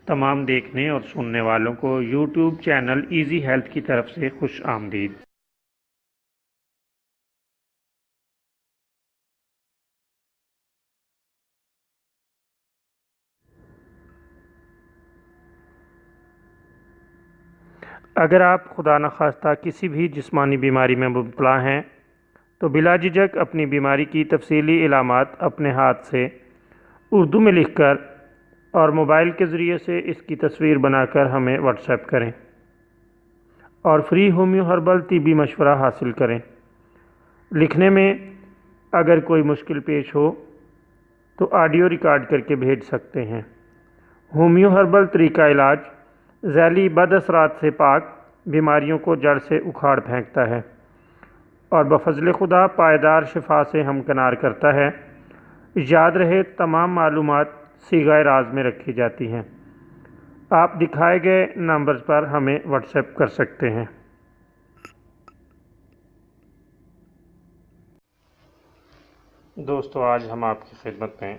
تمام دیکھنے اور سننے والوں کو یوٹیوب چینل ایزی ہیلتھ کی طرف سے خوش آمدید۔ اگر آپ خدا نخواستہ کسی بھی جسمانی بیماری میں مبتلا ہیں تو بلا جھجک اپنی بیماری کی تفصیلی علامات اپنے ہاتھ سے اردو میں لکھ کر اور موبائل کے ذریعے سے اس کی تصویر بنا کر ہمیں واٹس ایپ کریں اور فری ہومیو ہربل طبی مشورہ حاصل کریں۔ لکھنے میں اگر کوئی مشکل پیش ہو تو آڈیو ریکارڈ کر کے بھیج سکتے ہیں۔ ہومیو ہربل طریقہ علاج ذیلی بد اثرات سے پاک، بیماریوں کو جڑ سے اکھاڑ پھینکتا ہے اور بفضل خدا پائیدار شفا سے ہمکنار کرتا ہے۔ یاد رہے تمام معلومات صیغہ راز میں رکھی جاتی ہیں۔ آپ دکھائے گئے نمبرز پر ہمیں واٹس ایپ کر سکتے ہیں۔ دوستو، آج ہم آپ کی خدمت میں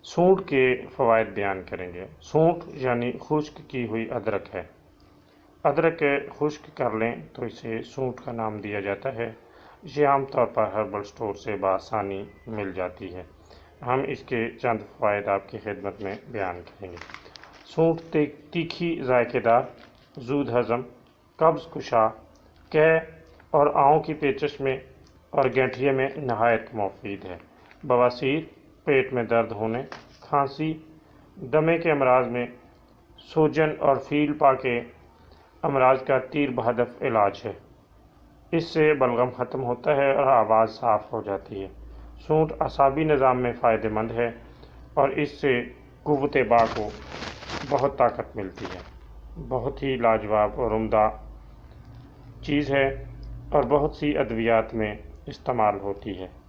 سونٹ کے فوائد بیان کریں گے۔ سونٹ یعنی خشک کی ہوئی ادرک ہے۔ ادرک خشک کر لیں تو اسے سونٹ کا نام دیا جاتا ہے۔ یہ عام طور پر ہربل سٹور سے بآسانی مل جاتی ہے۔ ہم اس کے چند فوائد آپ کی خدمت میں بیان کریں گے۔ سونٹ تیکھی ذائقے دار، زود ہضم، قبض کشا، قے اور آؤں کی پیچش میں اور گینٹھیے میں نہایت مفید ہے۔ بواسیر، پیٹ میں درد ہونے، کھانسی، دمے کے امراض میں، سوجن اور فیل پا کے امراض کا تیر بہدف علاج ہے۔ اس سے بلغم ختم ہوتا ہے اور آواز صاف ہو جاتی ہے۔ سونٹ اعصابی نظام میں فائدہ مند ہے اور اس سے قوت باں کو بہت طاقت ملتی ہے۔ بہت ہی لاجواب اور عمدہ چیز ہے اور بہت سی ادویات میں استعمال ہوتی ہے۔